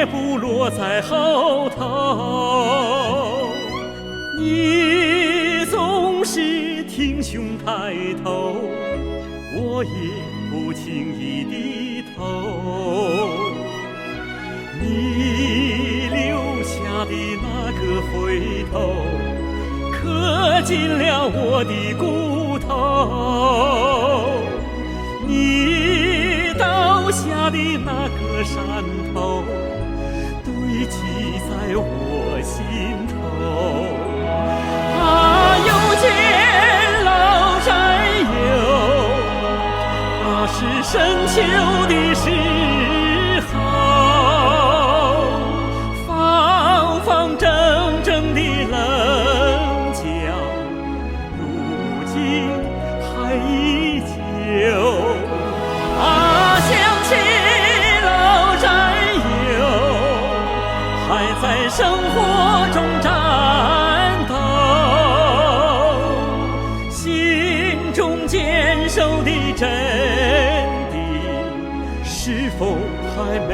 也不落在后头。你总是挺胸抬头，我也不轻易低头。你留下的那个回头，刻进了我的骨头。你倒下的那个山头，堆积在我心头。啊，又见老宅友，那是深秋的时候，方方正正的棱角，如今还依旧。啊，想起老宅友，还在生活中战斗，心中坚守的真谛，是否还没